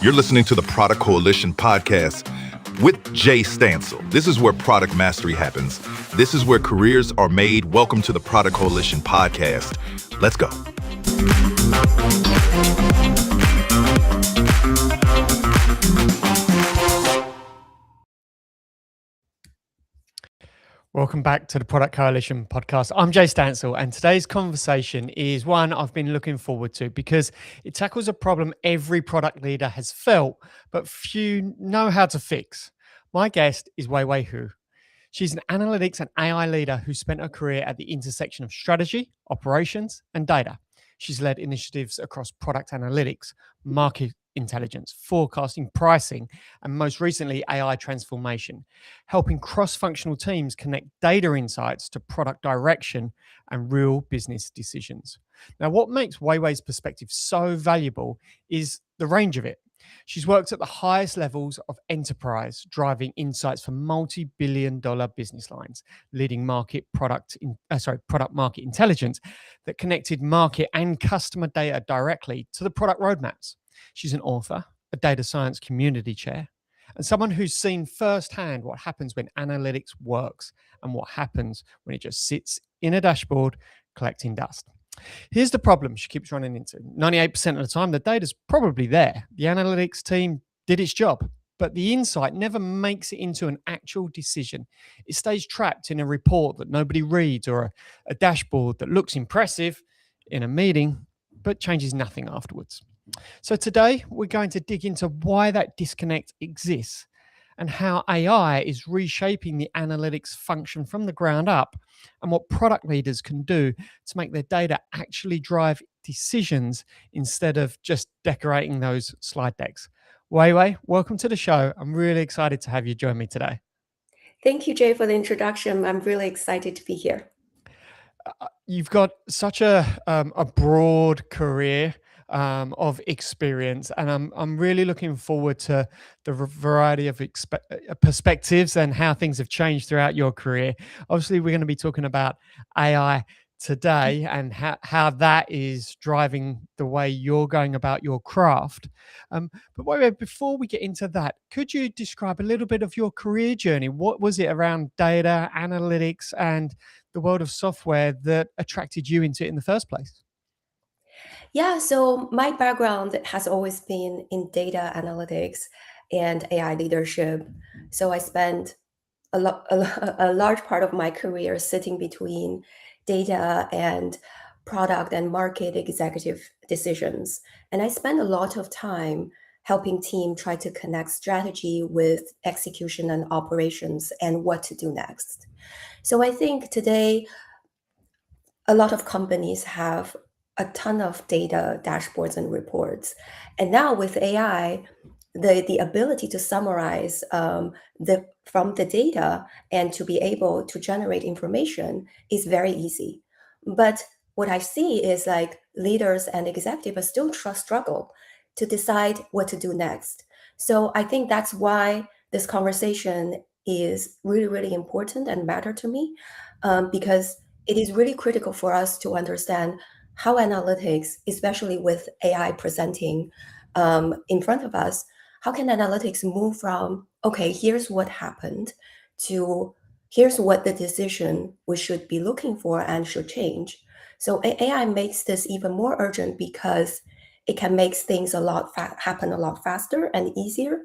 You're listening to the Product Coalition podcast with Jay Stansel. This is where product mastery happens. This is where careers are made. Welcome to the Product Coalition podcast. Let's go. Welcome back to the Product Coalition podcast. I'm Jay Stansel, and today's conversation is one I've been looking forward to because it tackles a problem every product leader has felt, but few know how to fix. My guest is Weiwei Hu. She's an analytics and AI leader who spent her career at the intersection of strategy, operations, and data. She's led initiatives across product analytics, market intelligence, forecasting, pricing, and most recently, AI transformation, helping cross-functional teams connect data insights to product direction and real business decisions. Now, what makes Weiwei's perspective so valuable is the range of it. She's worked at the highest levels of enterprise, driving insights for multi-billion-dollar business lines, leading product market intelligence that connected market and customer data directly to the product roadmaps. She's an author, a data science community chair, and someone who's seen firsthand what happens when analytics works and what happens when it just sits in a dashboard collecting dust. Here's the problem she keeps running into. 98% of the time, the data's probably there. The analytics team did its job, but the insight never makes it into an actual decision. It stays trapped in a report that nobody reads or a dashboard that looks impressive in a meeting, but changes nothing afterwards. So today, we're going to dig into why that disconnect exists and how AI is reshaping the analytics function from the ground up and what product leaders can do to make their data actually drive decisions instead of just decorating those slide decks. Weiwei, welcome to the show. I'm really excited to have you join me today. Thank you, Jay, for the introduction. I'm really excited to be here. You've got such a broad career of experience, and I'm really looking forward to the variety of perspectives and how things have changed throughout your career. Obviously, we're going to be talking about AI today and how that is driving the way you're going about your craft. But wait, before we get into that, could you describe a little bit of your career journey? What was it around data, analytics, and the world of software that attracted you into it in the first place? Yeah, so my background has always been in data analytics and AI leadership. So I spent a large part of my career sitting between data and product and market executive decisions. And I spent a lot of time helping team try to connect strategy with execution and operations and what to do next. So I think today, a lot of companies have a ton of data, dashboards, and reports. And now with AI, the ability to summarize from the data and to be able to generate information is very easy. But what I see is like leaders and executives still struggle to decide what to do next. So I think that's why this conversation is really, really important and matter to me, because it is really critical for us to understand how analytics, especially with AI presenting in front of us, how can analytics move from, okay, here's what happened, to here's what the decision we should be looking for and should change. So AI makes this even more urgent because it can make things happen a lot faster and easier,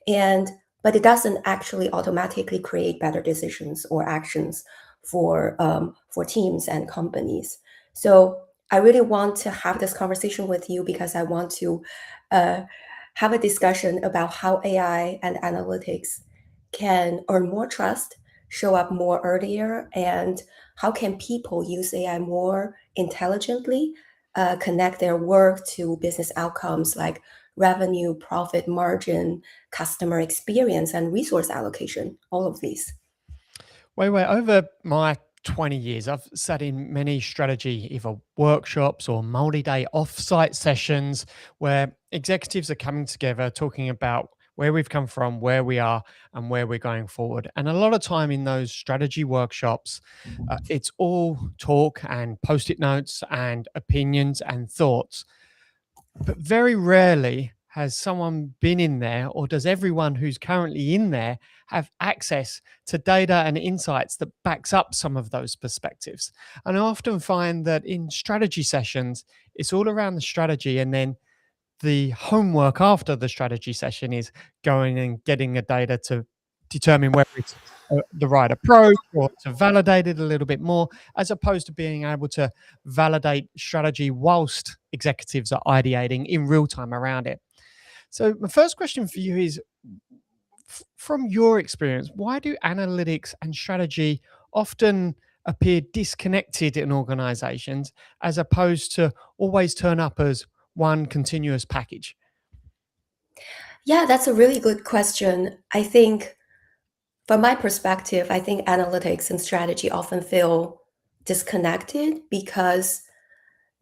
but it doesn't actually automatically create better decisions or actions for teams and companies. So I really want to have this conversation with you because I want to have a discussion about how AI and analytics can earn more trust, show up more earlier, and how can people use AI more intelligently, connect their work to business outcomes like revenue, profit margin, customer experience, and resource allocation, all of these. Wait, over my 20 years, I've sat in many strategy, either workshops or multi-day off-site sessions where executives are coming together talking about where we've come from, where we are, and where we're going forward. And a lot of time in those strategy workshops, it's all talk and post-it notes and opinions and thoughts. But very rarely has someone been in there, or does everyone who's currently in there have access to data and insights that backs up some of those perspectives? And I often find that in strategy sessions, it's all around the strategy, and then the homework after the strategy session is going and getting the data to determine whether it's the right approach or to validate it a little bit more, as opposed to being able to validate strategy whilst executives are ideating in real time around it. So, my first question for you is, from your experience, why do analytics and strategy often appear disconnected in organizations as opposed to always turn up as one continuous package? Yeah, that's a really good question. I think from my perspective, I think analytics and strategy often feel disconnected because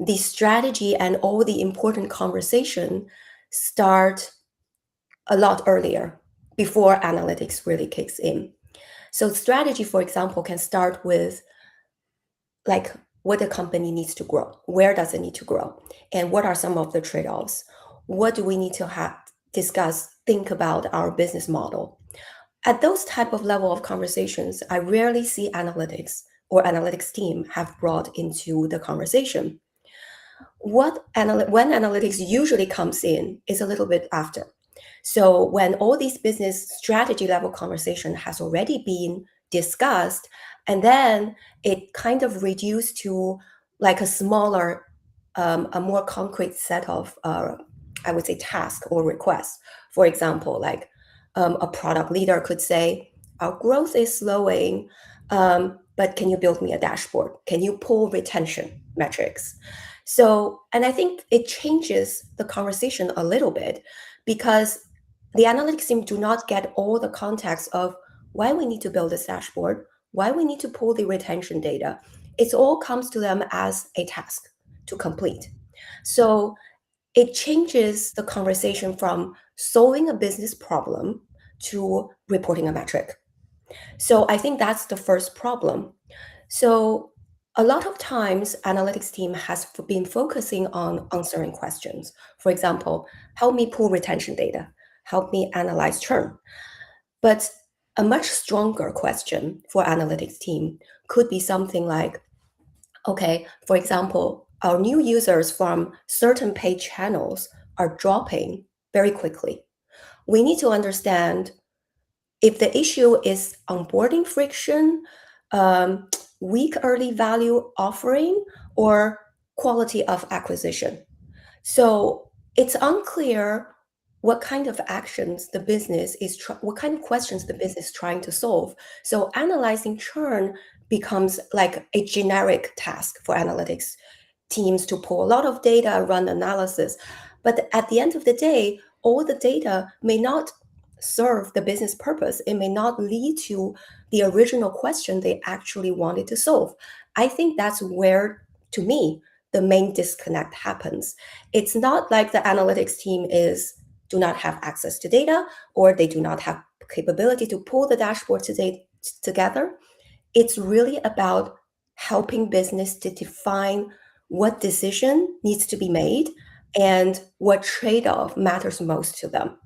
the strategy and all the important conversation start a lot earlier before analytics really kicks in. So strategy, for example, can start with like what the company needs to grow, where does it need to grow, and what are some of the trade-offs? What do we need to have discuss, think about our business model? At those type of level of conversations, I rarely see analytics or analytics team have brought into the conversation. When analytics usually comes in is a little bit after. So when all these business strategy level conversation has already been discussed, and then it kind of reduced to like a smaller, a more concrete set of, I would say, task or requests. For example, like a product leader could say, "Our growth is slowing, but can you build me a dashboard? Can you pull retention metrics?" So, and I think it changes the conversation a little bit because the analytics team do not get all the context of why we need to build this dashboard, why we need to pull the retention data. It all comes to them as a task to complete. So it changes the conversation from solving a business problem to reporting a metric. So I think that's the first problem. So a lot of times, analytics team has been focusing on answering questions. For example, help me pull retention data, help me analyze churn. But a much stronger question for analytics team could be something like, okay, for example, our new users from certain paid channels are dropping very quickly. We need to understand if the issue is onboarding friction, um, weak early value offering, or quality of acquisition. So it's unclear what kind of actions the business is, what kind of questions the business is trying to solve. So analyzing churn becomes like a generic task for analytics teams to pull a lot of data, run analysis. But at the end of the day, all the data may not serve the business purpose. It may not lead to the original question they actually wanted to solve. I think that's where, to me, the main disconnect happens. It's not like the analytics team do not have access to data or they do not have capability to pull the dashboard together. It's really about helping business to define what decision needs to be made and what trade-off matters most to them.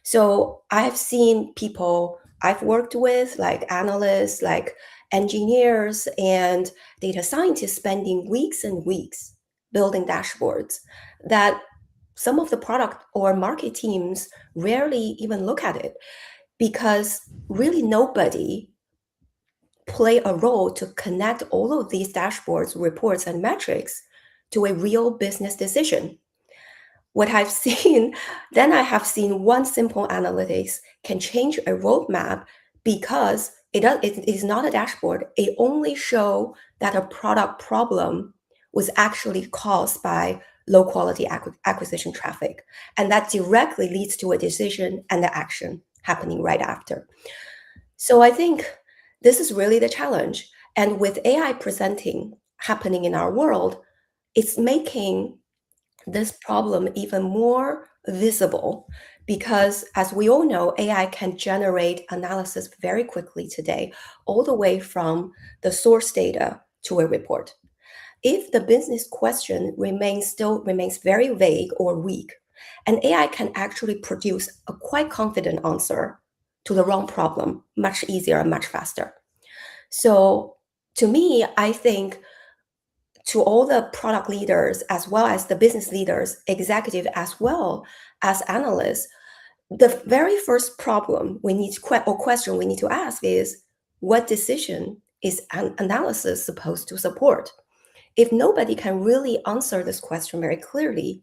So I've seen people I've worked with, like analysts, like engineers, and data scientists spending weeks and weeks building dashboards that some of the product or market teams rarely even look at it because really nobody play a role to connect all of these dashboards, reports, and metrics to a real business decision. What I've seen, then I have seen one simple analytics can change a roadmap because it is not a dashboard. It only show that a product problem was actually caused by low quality acquisition traffic. And that directly leads to a decision and the action happening right after. So I think this is really the challenge. And with AI presenting happening in our world, it's making this problem even more visible because, as we all know, AI can generate analysis very quickly today, all the way from the source data to a report. If the business question remains very vague or weak, And AI can actually produce a quite confident answer to the wrong problem much easier and much faster. So to me, I think to all the product leaders, as well as the business leaders, executive, as well as analysts, the very first problem we need to or question we need to ask is, what decision is an analysis supposed to support? If nobody can really answer this question very clearly,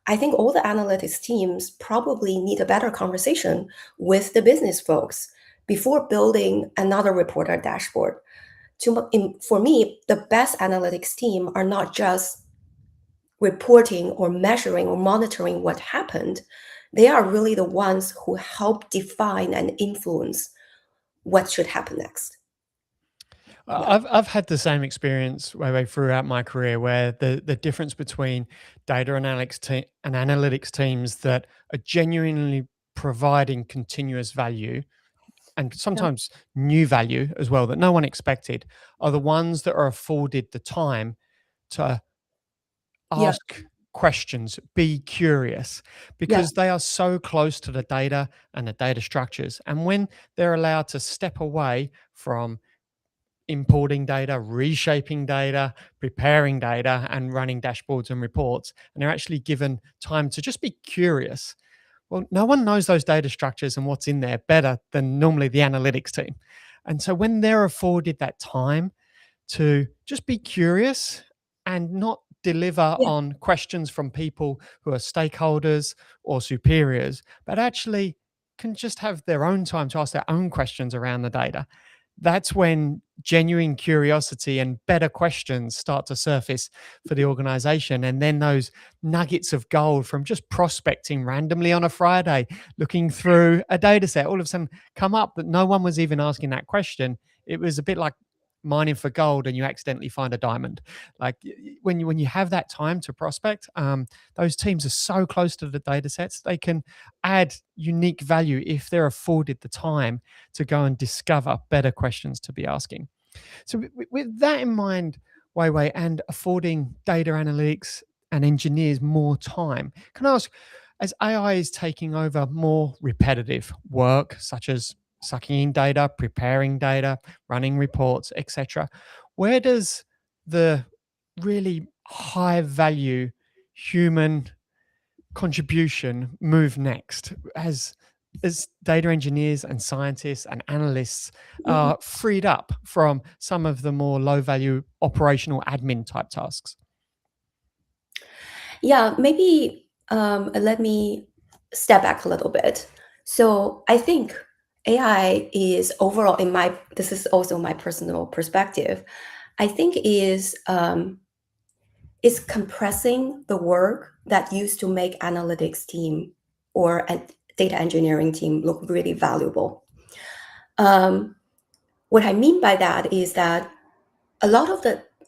I think all the analytics teams probably need a better conversation with the business folks before building another report or dashboard. For me, the best analytics team are not just reporting or measuring or monitoring what happened. They are really the ones who help define and influence what should happen next. I've had the same experience Weiwei, throughout my career, where the difference between data and analytics teams that are genuinely providing continuous value and Yeah. sometimes new value as well that no one expected are the ones that are afforded the time to Yeah. ask questions, be curious, Yeah. because they are so close to the data and the data structures. And when they're allowed to step away from importing data, reshaping data, preparing data, and running dashboards and reports, and they're actually given time to just be curious. Well, no one knows those data structures and what's in there better than normally the analytics team. And so when they're afforded that time to just be curious and not deliver Yeah. on questions from people who are stakeholders or superiors, but actually can just have their own time to ask their own questions around the data, that's when genuine curiosity and better questions start to surface for the organization. And then those nuggets of gold from just prospecting randomly on a Friday, looking through a data set, all of a sudden come up that no one was even asking that question. It was a bit like mining for gold and you accidentally find a diamond. Like when you have that time to prospect, those teams are so close to the data sets, they can add unique value if they're afforded the time to go and discover better questions to be asking. So with that in mind, Weiwei, and affording data analytics and engineers more time, can I ask, as AI is taking over more repetitive work, such as sucking in data, preparing data, running reports, etc., where does the really high value human contribution move next as data engineers and scientists and analysts Mhm. are freed up from some of the more low value operational admin type tasks? Yeah, maybe let me step back a little bit. So I think AI is overall, this is also my personal perspective, I think is compressing the work that used to make analytics team or a data engineering team look really valuable. What I mean by that is that a lot of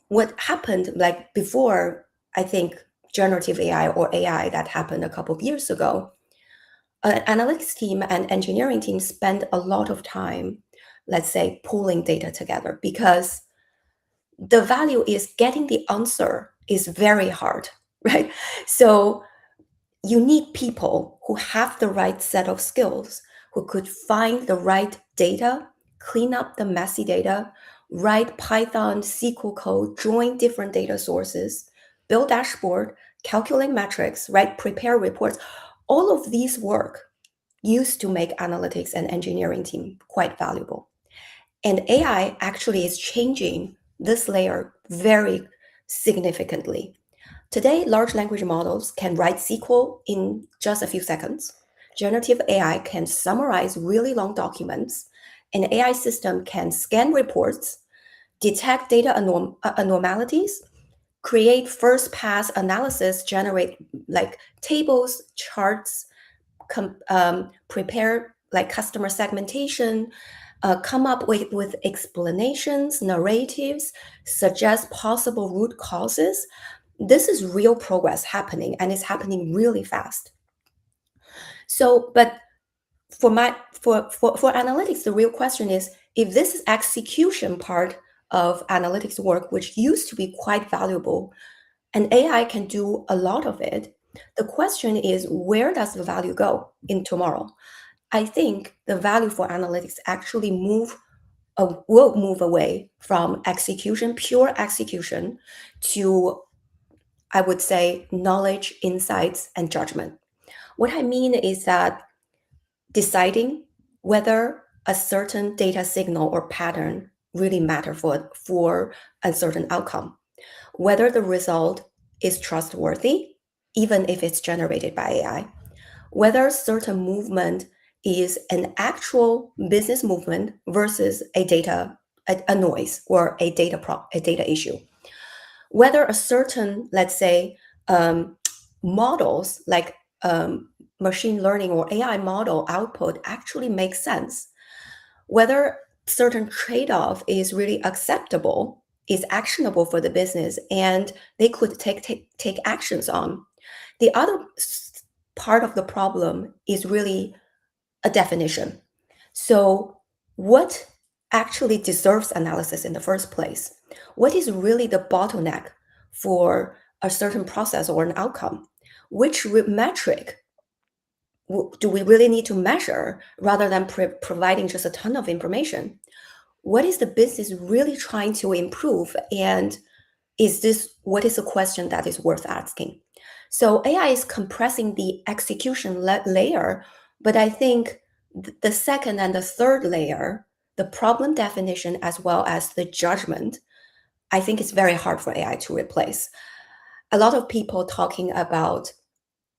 what happened like before, I think generative AI or AI that happened a couple of years ago, an analytics team and engineering team spend a lot of time, let's say, pulling data together, because the value is getting the answer is very hard, right? So you need people who have the right set of skills, who could find the right data, clean up the messy data, write Python, SQL code, join different data sources, build dashboard, calculate metrics, prepare reports. All of these work used to make analytics and engineering team quite valuable. And AI actually is changing this layer very significantly. Today, large language models can write SQL in just a few seconds. Generative AI can summarize really long documents. An AI system can scan reports, detect data anomalies, create first pass analysis, generate like tables, charts, prepare like customer segmentation, come up with explanations, narratives, suggest possible root causes. This is real progress happening, and it's happening really fast. So, but for analytics, the real question is, if this is execution part of analytics work, which used to be quite valuable, and AI can do a lot of it, The question is, where does the value go in tomorrow? I think the value for analytics actually will move away from execution, pure execution, to, I would say, knowledge, insights, and judgment. What I mean is that deciding whether a certain data signal or pattern really matter for a certain outcome, whether the result is trustworthy, even if it's generated by AI, whether certain movement is an actual business movement versus a noise or a data issue, whether a certain, let's say, models like machine learning or AI model output actually makes sense, whether certain trade-off is really acceptable, is actionable for the business, and they could take actions on. The other part of the problem is really a definition. So, what actually deserves analysis in the first place? What is really the bottleneck for a certain process or an outcome? Which metric do we really need to measure rather than providing just a ton of information? What is the business really trying to improve? And what is a question that is worth asking? So AI is compressing the execution layer, but I think the second and the third layer, the problem definition as well as the judgment, I think it's very hard for AI to replace. A lot of people talking about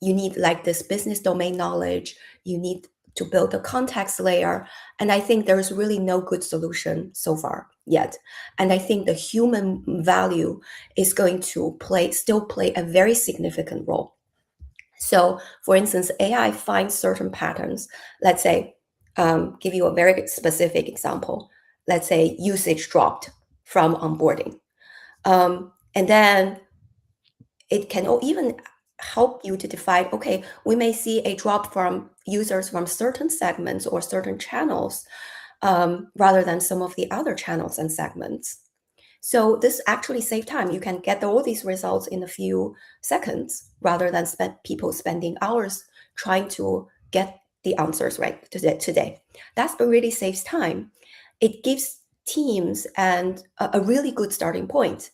you need like this business domain knowledge, you need to build a context layer. And I think there's really no good solution so far yet. And I think the human value is going to still play a very significant role. So for instance, AI finds certain patterns. Let's say, give you a very specific example. Let's say usage dropped from onboarding. And then it can even help you to define, okay, we may see a drop from users from certain segments or certain channels rather than some of the other channels and segments. So this actually saves time. You can get all these results in a few seconds rather than people spending hours trying to get the answers right today. That really saves time. It gives teams and a really good starting point.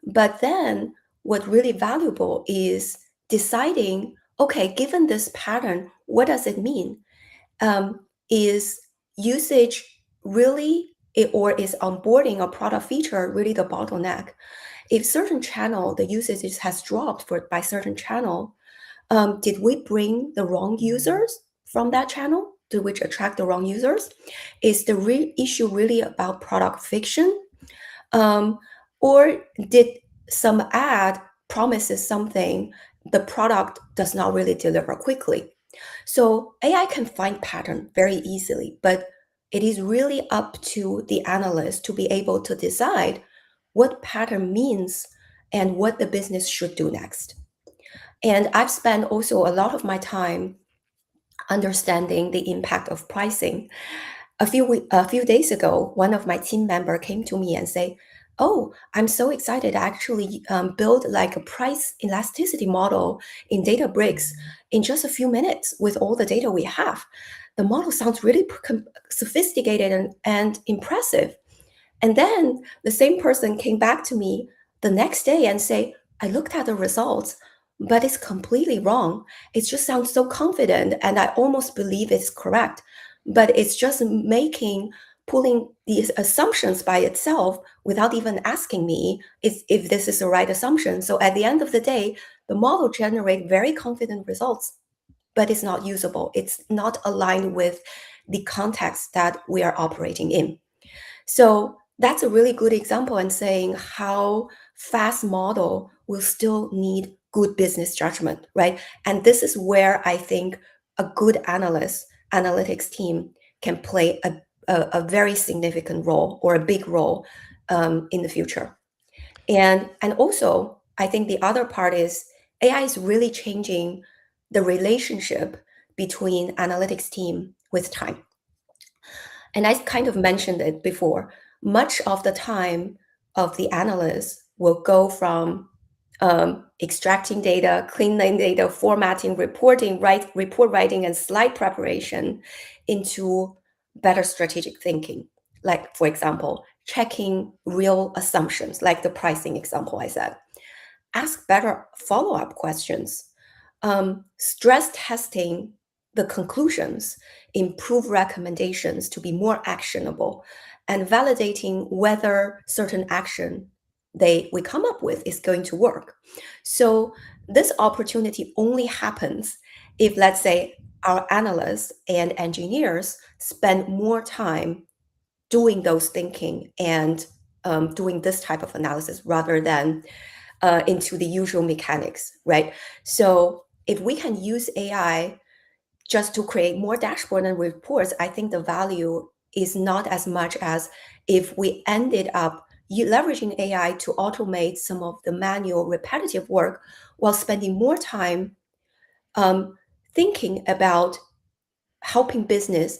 But then what really valuable is deciding, okay, given this pattern, what does it mean? Is usage really, or is onboarding a product feature really the bottleneck? If certain channel, the usage has dropped by certain channel, did we bring the wrong users from that channel? Did we attract the wrong users? Is the issue really about product fiction? Or did some ad promises something the product does not really deliver quickly? So AI can find pattern very easily, but it is really up to the analyst to be able to decide what pattern means and what the business should do next. And I've spent also a lot of my time understanding the impact of pricing. A few days ago, one of my team member came to me and say, "Oh, I'm so excited! I actually build like a price elasticity model in Databricks in just a few minutes with all the data we have. The model sounds really sophisticated and impressive." And then the same person came back to me the next day and say, "I looked at the results, but it's completely wrong. It just sounds so confident, and I almost believe it's correct, but it's just pulling these assumptions by itself without even asking me if this is the right assumption." So at the end of the day, the model generates very confident results, but it's not usable. It's not aligned with the context that we are operating in. So that's a really good example in saying how fast model will still need good business judgment, right? And this is where I think a good analytics team can play a very significant role or a big role in the future. And also, I think the other part is AI is really changing the relationship between analytics team with time. And I kind of mentioned it before. Much of the time of the analyst will go from extracting data, cleaning data, formatting, reporting, report writing, and slide preparation into better strategic thinking. Like, for example, checking real assumptions, like the pricing example I said. Ask better follow-up questions. Stress testing the conclusions, improve recommendations to be more actionable, and validating whether certain action we come up with is going to work. So this opportunity only happens if, let's say, our analysts and engineers spend more time doing those thinking and doing this type of analysis rather than into the usual mechanics, right? So if we can use AI just to create more dashboard and reports, I think the value is not as much as if we ended up leveraging AI to automate some of the manual repetitive work while spending more time thinking about helping business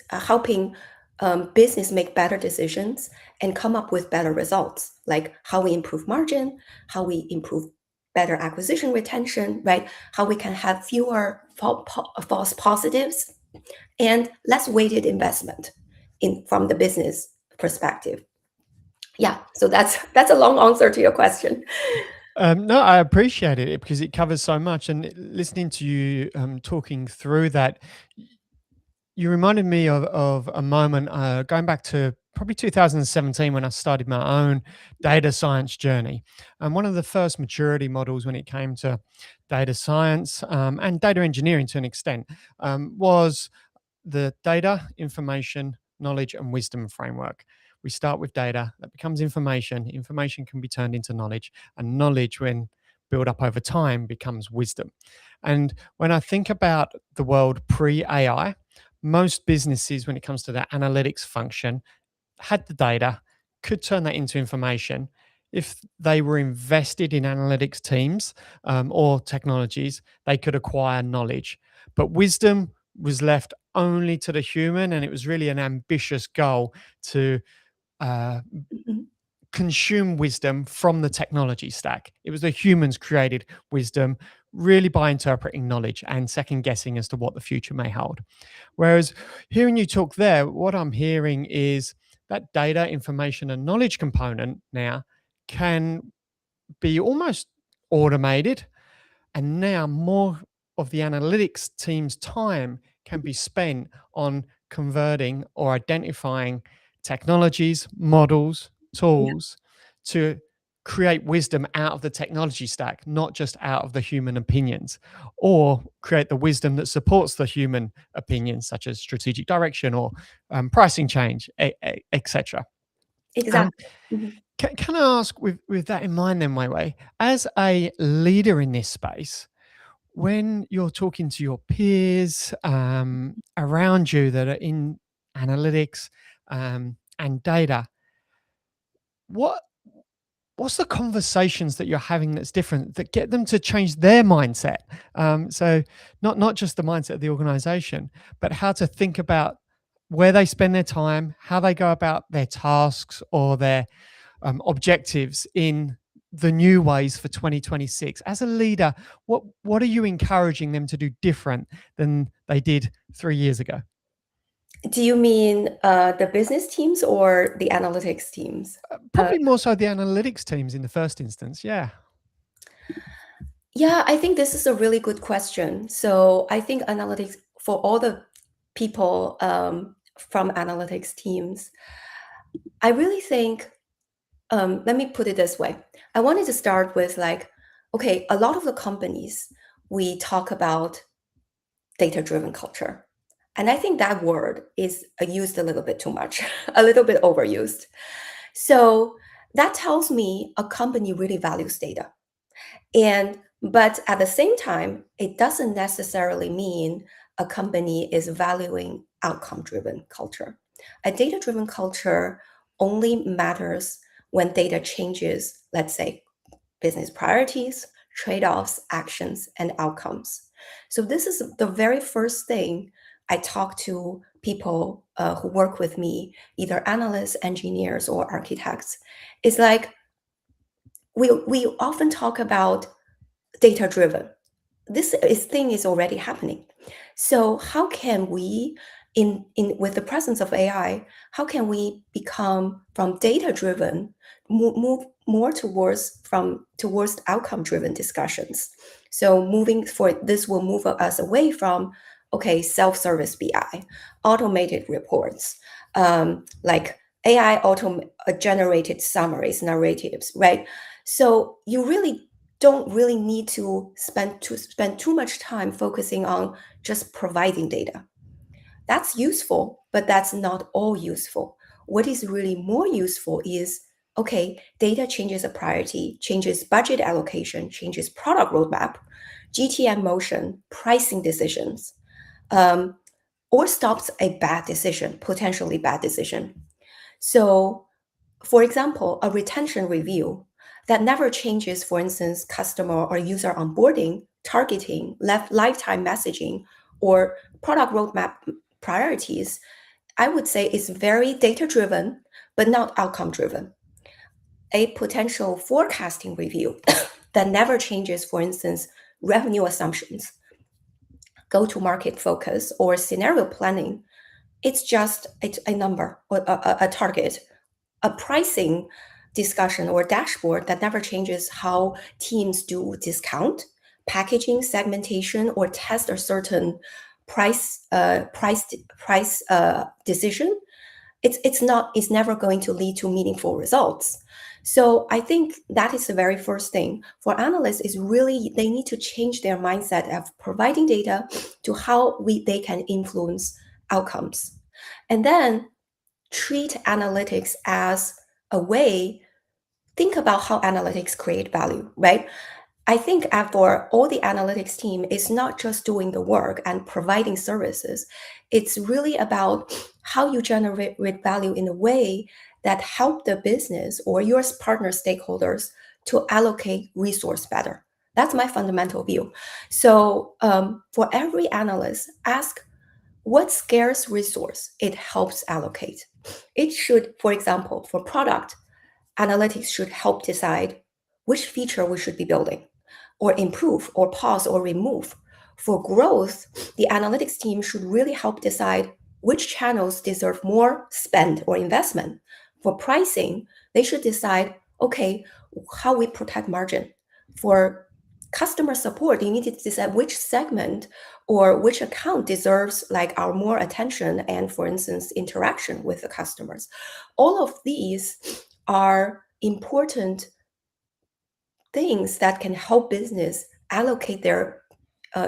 make better decisions and come up with better results, like how we improve margin, how we improve better acquisition retention, right? How we can have fewer false positives and less weighted investment from the business perspective. Yeah, so that's a long answer to your question. No, I appreciate it because it covers so much. And listening to you talking through that, you reminded me of a moment going back to probably 2017 when I started my own data science journey. And one of the first maturity models when it came to data science and data engineering to an extent was the data, information, knowledge, and wisdom framework. We start with data, that becomes information. Information can be turned into knowledge, and knowledge, when built up over time, becomes wisdom. And when I think about the world pre AI, most businesses, when it comes to their analytics function, had the data, could turn that into information. If they were invested in analytics teams or technologies, they could acquire knowledge. But wisdom was left only to the human, and it was really an ambitious goal to uh, Mhm. consume wisdom from the technology stack. It was the humans created wisdom, really by interpreting knowledge and second guessing as to what the future may hold. Whereas hearing you talk there, what I'm hearing is that data, information, and knowledge component now can be almost automated. And now more of the analytics team's time can be spent on converting or identifying technologies, models, Yeah, tools to create wisdom out of the technology stack, not just out of the human opinions, or create the wisdom that supports the human opinions, such as strategic direction or pricing change, etc. Um, exactly. Mhm. can I ask, with that in mind, then, Weiwei, as a leader in this space, when you're talking to your peers around you that are in analytics and data, what what's the conversations that you're having that's different that get them to change their mindset? So not just the mindset of the organization, but how to think about where they spend their time, how they go about their tasks or their objectives in the new ways for 2026. As a leader, what are you encouraging them to do different than they did 3 years ago? Do you mean the business teams or the analytics teams? Uh, Probably more so the analytics teams in the first instance. Yeah. Yeah, I think this is a really good question. So I think analytics for all the people from analytics teams, I really think, let me put it this way. I wanted to start with like, okay, a lot of the companies, we talk about data-driven culture. And I think that word is used a little bit too much, a little bit overused. So that tells me a company really values data. But at the same time, it doesn't necessarily mean a company is valuing outcome-driven culture. A data-driven culture only matters when data changes, let's say, business priorities, trade-offs, actions, and outcomes. So this is the very first thing I talk to people who work with me, either analysts, engineers, or architects. It's like we often talk about data-driven. Thing is already happening. So how can we, with the presence of AI, how can we become from data-driven, move more towards outcome-driven discussions? So this will move us away from, okay, self-service BI, automated reports, like AI generated summaries, narratives, right? So you really don't really need to spend too much time focusing on just providing data. That's useful, but that's not all useful. What is really more useful is, okay, data changes a priority, changes budget allocation, changes product roadmap, GTM motion, pricing decisions, or stops a potentially bad decision. So, for example, a retention review that never changes, for instance, customer or user onboarding, targeting, lifetime messaging, or product roadmap priorities, I would say is very data-driven, but not outcome-driven. A potential forecasting review that never changes, for instance, revenue assumptions, go-to-market focus, or scenario planning, it's just a number or a target. A pricing discussion or dashboard that never changes how teams do discount, packaging, segmentation, or test a certain price decision. It's never going to lead to meaningful results. So I think that is the very first thing for analysts is really they need to change their mindset of providing data to how they can influence outcomes. And then treat analytics as a way, think about how analytics create value, right? I think for all the analytics team, it's not just doing the work and providing services. It's really about how you generate value in a way that help the business or your partner stakeholders to allocate resource better. That's my fundamental view. So for every analyst, ask what scarce resource it helps allocate. It should, for example, for product, analytics should help decide which feature we should be building or improve or pause or remove. For growth, the analytics team should really help decide which channels deserve more spend or investment. For pricing, they should decide, okay, how we protect margin. For customer support, you need to decide which segment or which account deserves like our more attention and, for instance, interaction with the customers. All of these are important things that can help business allocate their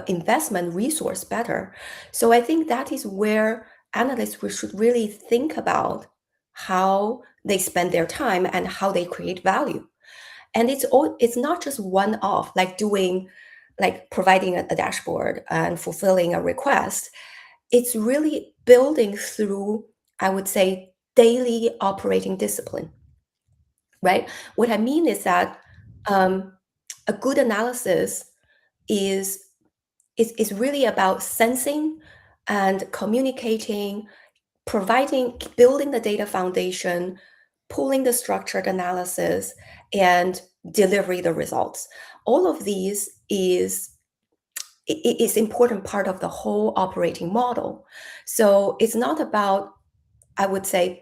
investment resource better. So I think that is where analysts should really think about how they spend their time and how they create value. And it's not just one-off, like providing a dashboard and fulfilling a request. It's really building through, I would say, daily operating discipline, right? What I mean is that a good analysis is really about sensing and communicating, building the data foundation, pulling the structured analysis, and delivery the results. All of these is important part of the whole operating model. So it's not about, I would say,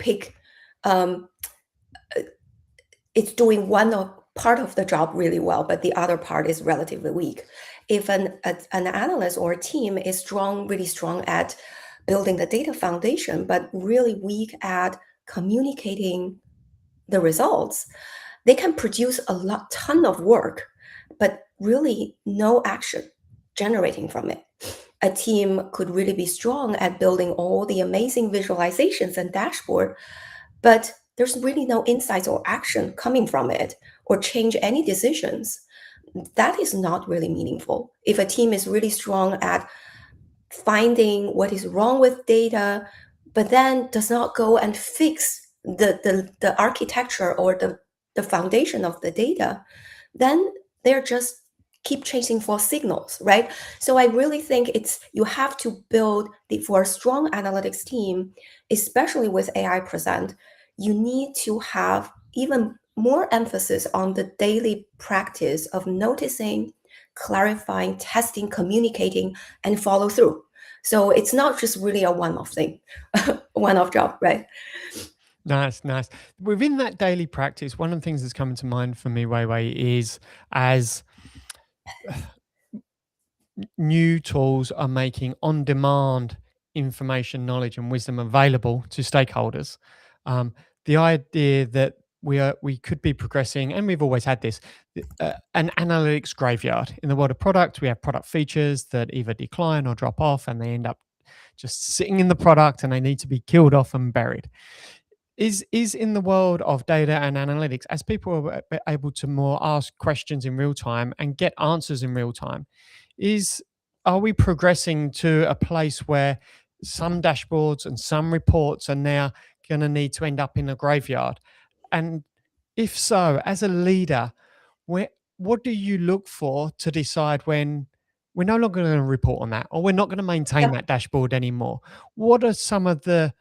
it's doing part of the job really well, but the other part is relatively weak. If an analyst or a team is really strong at building the data foundation, but really weak at communicating the results, they can produce ton of work, but really no action generating from it. A team could really be strong at building all the amazing visualizations and dashboard, but there's really no insights or action coming from it or change any decisions. That is not really meaningful. If a team is really strong at finding what is wrong with data, but then does not go and fix the architecture or the foundation of the data, then they're just keep chasing for signals, right? So I really think you have to build for a strong analytics team, especially with AI present, you need to have even more emphasis on the daily practice of noticing, clarifying, testing, communicating, and follow through. So it's not just really a one-off thing, one-off job, right? Nice, nice. Within that daily practice, one of the things that's coming to mind for me, Weiwei, is as new tools are making on-demand information, knowledge, and wisdom available to stakeholders. The idea that we could be progressing, and we've always had this, an analytics graveyard. In the world of product, we have product features that either decline or drop off, and they end up just sitting in the product, and they need to be killed off and buried. Is in the world of data and analytics, as people are able to more ask questions in real time and get answers in real time, is are we progressing to a place where some dashboards and some reports are now going to need to end up in a graveyard? And if so, as a leader, what do you look for to decide when we're no longer going to report on that, or we're not going to maintain Yep. that dashboard anymore? What are some of the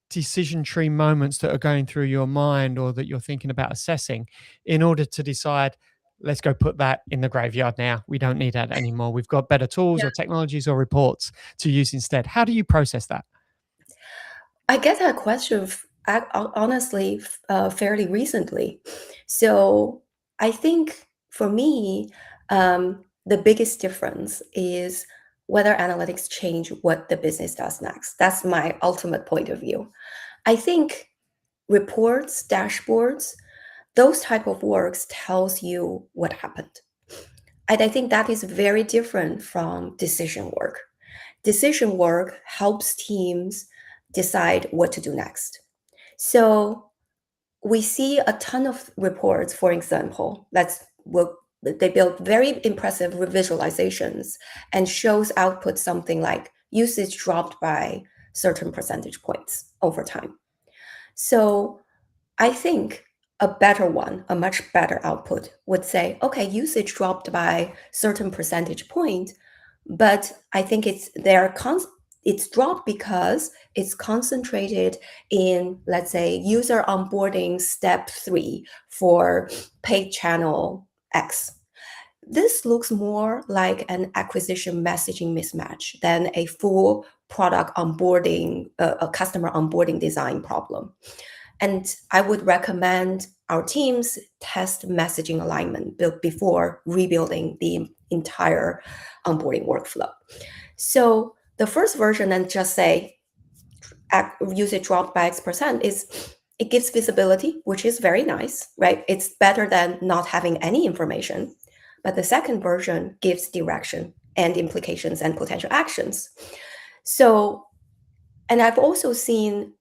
decision tree moments that are going through your mind, or that you're thinking about assessing, in order to decide, let's go put that in the graveyard now, we don't need that anymore, we've got better tools Yeah. or technologies or reports to use instead? How do you process that? I get that question honestly fairly recently. So I think for me, the biggest difference is whether analytics change what the business does next. That's my ultimate point of view. I think reports, dashboards, those type of works tells you what happened. And I think that is very different from decision work. Decision work helps teams decide what to do next. So we see a ton of reports, for example, they build very impressive visualizations and shows output something like usage dropped by certain percentage points over time. So I think a better one, a much better output would say, okay, usage dropped by certain percentage point, but I think it's dropped because it's concentrated in, let's say, user onboarding step 3 for paid channel X. This looks more like an acquisition messaging mismatch than a full product onboarding, a customer onboarding design problem. And I would recommend our teams test messaging alignment before rebuilding the entire onboarding workflow. So the first version, and just say usage dropped by X%, is it gives visibility, which is very nice, right? It's better than not having any information. But the second version gives direction and implications and potential actions. So, and I've also seen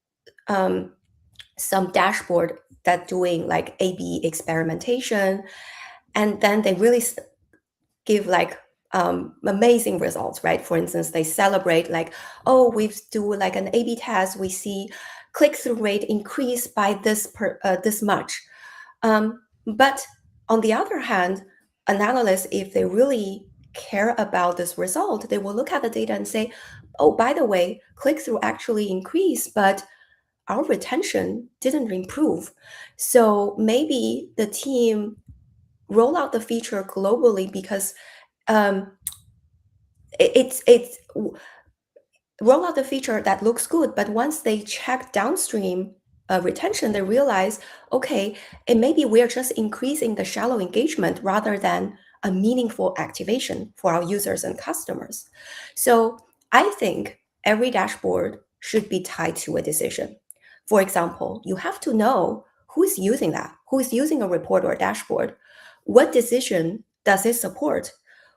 some dashboard that doing like A/B experimentation, and then they really give like amazing results, right? For instance, they celebrate like, oh, we've do like an A/B test, we see click-through rate increase by this much. But on the other hand, an analyst, if they really care about this result, they will look at the data and say, oh, by the way, click-through actually increased, but our retention didn't improve. So maybe the team roll out the feature globally because it's roll out the feature that looks good, but once they check downstream retention, they realize, okay, and maybe we're just increasing the shallow engagement rather than a meaningful activation for our users and customers. So I think every dashboard should be tied to a decision. For example, you have to know who is using that, who is using a report or a dashboard. What decision does it support?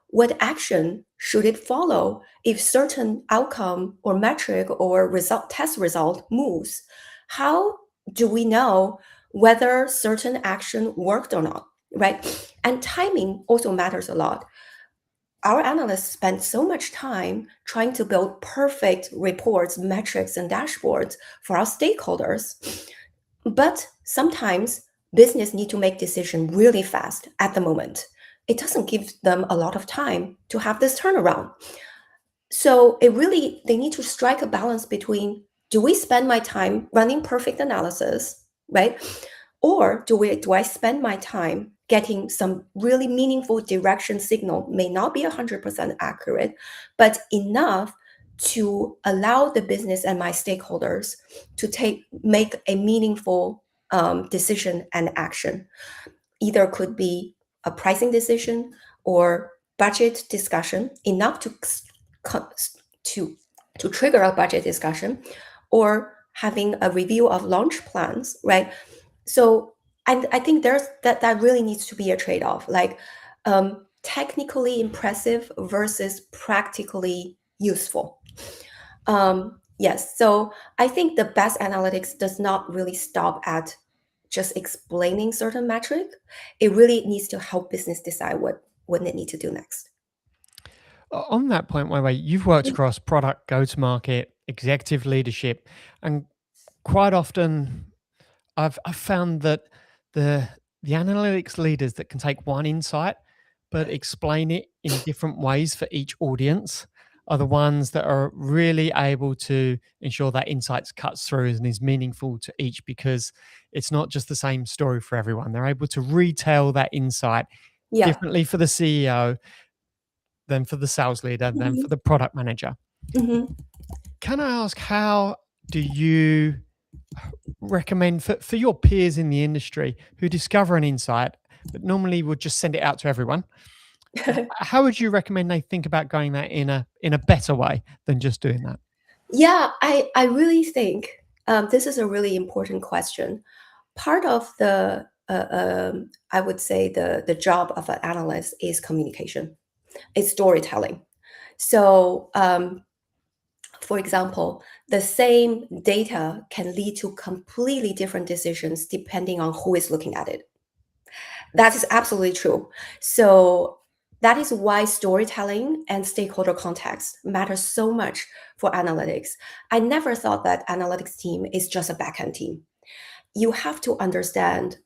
What action should it follow if certain outcome or metric or test result moves? How do we know whether certain action worked or not, right? And timing also matters a lot. Our analysts spend so much time trying to build perfect reports, metrics, and dashboards for our stakeholders. But sometimes business need to make decision really fast at the moment. It doesn't give them a lot of time to have this turnaround. So they need to strike a balance between, do we spend my time running perfect analysis, right? Or do I spend my time getting some really meaningful direction signal may not be 100% accurate, but enough to allow the business and my stakeholders to make a meaningful decision and action. Either could be a pricing decision or budget discussion, enough to trigger a budget discussion, or having a review of launch plans, right? So I think that really needs to be a trade-off, like technically impressive versus practically useful. Yes, so I think the best analytics does not really stop at just explaining certain metric. It really needs to help business decide what they need to do next. On that point, Weiwei, you've worked across product, go-to-market, executive leadership, and quite often I've found that the the analytics leaders that can take one insight but explain it in different ways for each audience are the ones that are really able to ensure that insights cuts through and is meaningful to each, because it's not just the same story for everyone. They're able to retell that insight Yeah. differently for the CEO than for the sales leader, than for Mhm. the product manager. Mhm. Can I ask, how do you recommend for your peers in the industry who discover an insight but normally would just send it out to everyone? How would you recommend they think about going that in a better way than just doing that? Yeah, I really think this is a really important question. Part of the I would say the job of an analyst is communication, it's storytelling. So for example, the same data can lead to completely different decisions depending on who is looking at it. That is absolutely true. So that is why storytelling and stakeholder context matter so much for analytics. I never thought that analytics team is just a backend team. You have to understand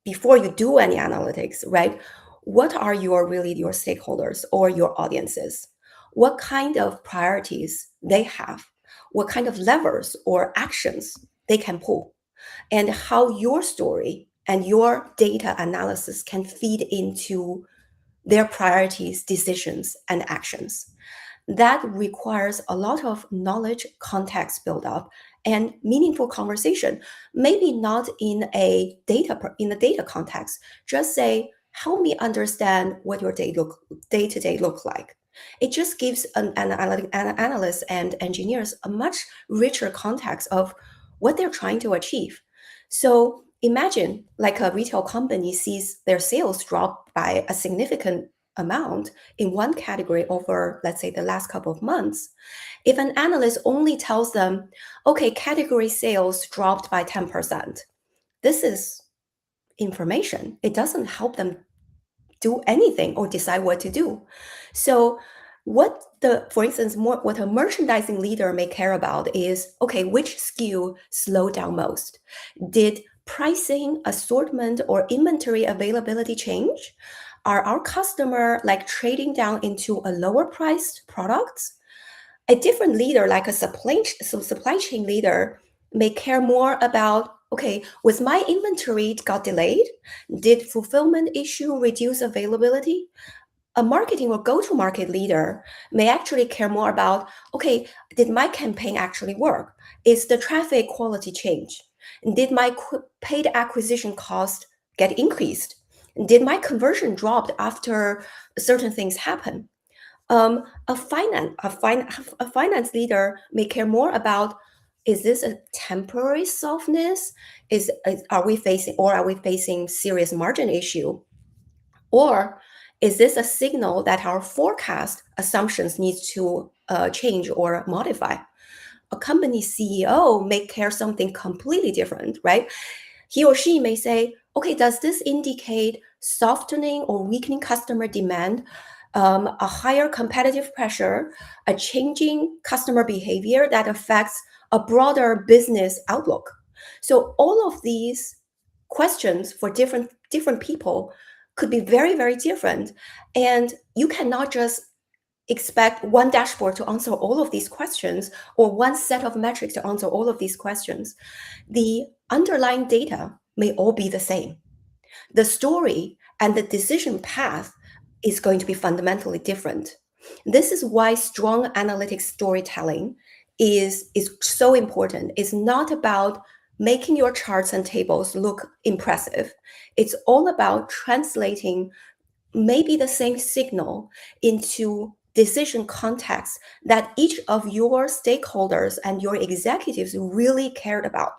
before you do any analytics, right? What are your stakeholders or your audiences? What kind of priorities they have? What kind of levers or actions they can pull? And how your story and your data analysis can feed into their priorities, decisions, and actions. That requires a lot of knowledge, context buildup, and meaningful conversation. Maybe not in a data context. Just say, help me understand what your day to day look like. It just gives an analyst and engineers a much richer context of what they're trying to achieve. So imagine like a retail company sees their sales drop by a significant amount in one category over, let's say, the last couple of months. If an analyst only tells them, okay, category sales dropped by 10%, this is information. It doesn't help them do anything or decide what to do. So for instance, what a merchandising leader may care about is, okay, which SKU slowed down most? Did pricing, assortment, or inventory availability change? Are our customer like trading down into a lower priced products? A different leader, like a supply chain leader, may care more about, okay, was my inventory got delayed? Did fulfillment issue reduce availability? A marketing or go-to-market leader may actually care more about, okay, did my campaign actually work? Is the traffic quality change? Did my paid acquisition cost get increased? Did my conversion drop after certain things happen? A finance leader may care more about, is this a temporary softness? Are we facing serious margin issue? Or is this a signal that our forecast assumptions needs to change or modify? A company CEO may care something completely different, right? He or she may say, okay, does this indicate softening or weakening customer demand, a higher competitive pressure, a changing customer behavior that affects a broader business outlook? So all of these questions for different people could be very, very different. And you cannot just expect one dashboard to answer all of these questions or one set of metrics to answer all of these questions. The underlying data may all be the same. The story and the decision path is going to be fundamentally different. This is why strong analytics storytelling is so important. It's not about making your charts and tables look impressive. It's all about translating maybe the same signal into decision context that each of your stakeholders and your executives really cared about.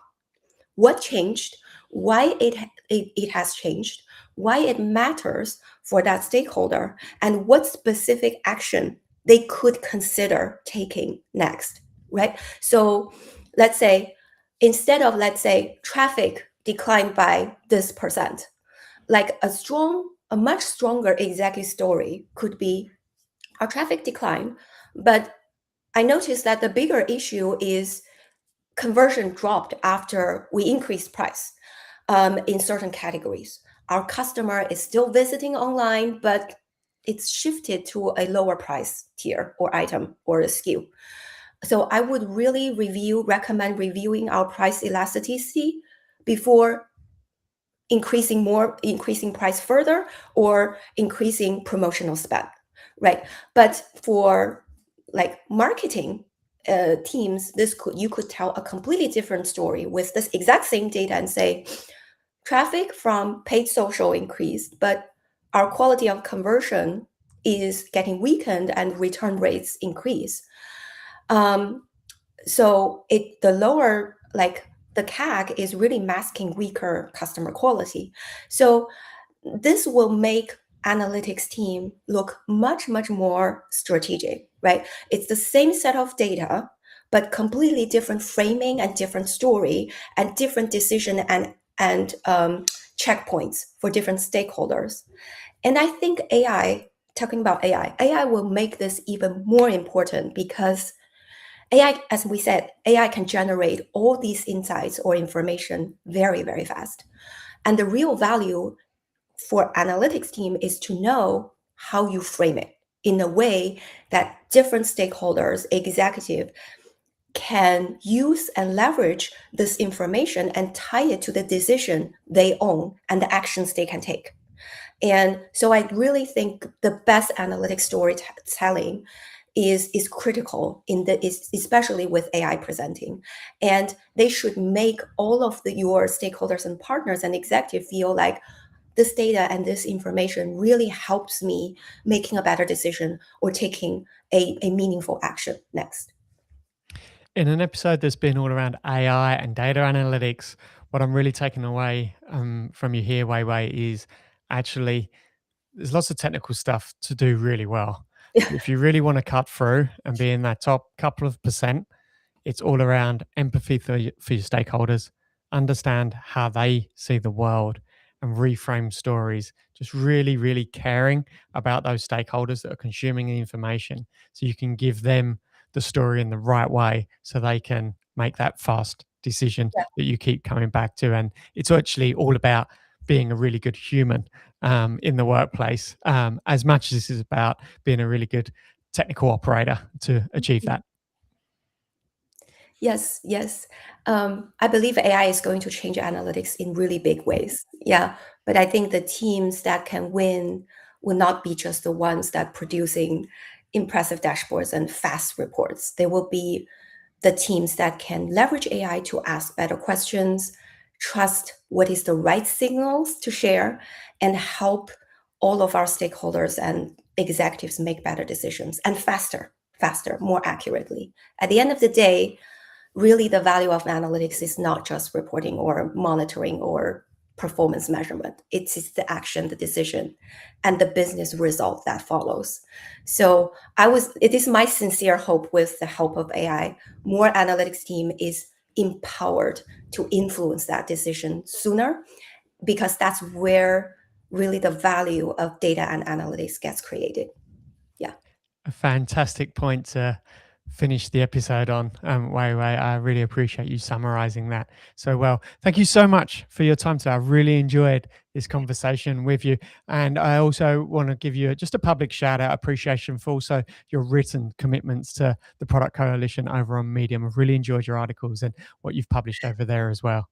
What changed, why it has changed, why it matters for that stakeholder, and what specific action they could consider taking next, right? So let's say, instead of, let's say, traffic declined by this percent, like a much stronger executive story could be our traffic decline, but I noticed that the bigger issue is conversion dropped after we increased price in certain categories. Our customer is still visiting online, but it's shifted to a lower price tier or item or a SKU. So I would really recommend reviewing our price elasticity before increasing price further or increasing promotional spend, right? But for like marketing teams, you could tell a completely different story with this exact same data and say, traffic from paid social increased, but our quality of conversion is getting weakened and return rates increase. So the lower, like the CAC is really masking weaker customer quality. So this will make analytics team look much, much more strategic, right? It's the same set of data, but completely different framing and different story and different decision and checkpoints for different stakeholders. And I think talking about AI will make this even more important because AI, as we said, AI can generate all these insights or information very, very fast. And the real value for analytics team is to know how you frame it in a way that different stakeholders, executive, can use and leverage this information and tie it to the decision they own and the actions they can take. And so I really think the best analytic storytelling is critical especially with AI presenting. And they should make all of your stakeholders and partners and executive feel like this data and this information really helps me making a better decision or taking a meaningful action next. In an episode that's been all around AI and data analytics, what I'm really taking away from you here, Weiwei, is actually there's lots of technical stuff to do really well. But if you really want to cut through and be in that top couple of percent, it's all around empathy for your stakeholders, understand how they see the world and reframe stories. Just really, really caring about those stakeholders that are consuming the information so you can give them the story in the right way so they can make that fast decision Yeah. that you keep coming back to. And it's actually all about being a really good human in the workplace, as much as this is about being a really good technical operator to achieve that. Yes, yes. I believe AI is going to change analytics in really big ways. Yeah, but I think the teams that can win will not be just the ones that producing impressive dashboards and fast reports. They will be the teams that can leverage AI to ask better questions, trust what is the right signals to share, and help all of our stakeholders and executives make better decisions and faster, more accurately. At the end of the day, really the value of analytics is not just reporting or monitoring or performance measurement. It's the action, the decision, and the business result that follows. So it is my sincere hope, with the help of AI, more analytics team is empowered to influence that decision sooner, because that's where really the value of data and analytics gets created. Yeah. A fantastic point to finish the episode on, Weiwei. I really appreciate you summarizing that so well. Thank you so much for your time today. I really enjoyed this conversation with you. And I also want to give you just a public shout out, appreciation for also your written commitments to the Product Coalition over on Medium. I've really enjoyed your articles and what you've published over there as well.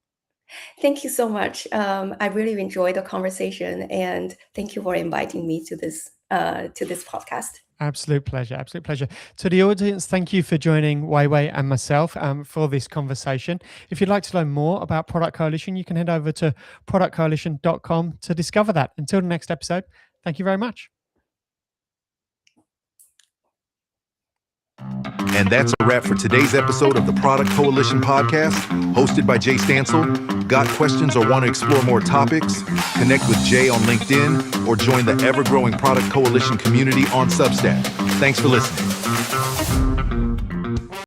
Thank you so much. I really enjoyed the conversation, and thank you for inviting me to this podcast. Absolute pleasure. Absolute pleasure. To the audience, thank you for joining Weiwei and myself for this conversation. If you'd like to learn more about Product Coalition, you can head over to productcoalition.com to discover that. Until the next episode, thank you very much. And that's a wrap for today's episode of the Product Coalition podcast, hosted by Jay Stansel. Got questions or want to explore more topics? Connect with Jay on LinkedIn or join the ever-growing Product Coalition community on Substack. Thanks for listening.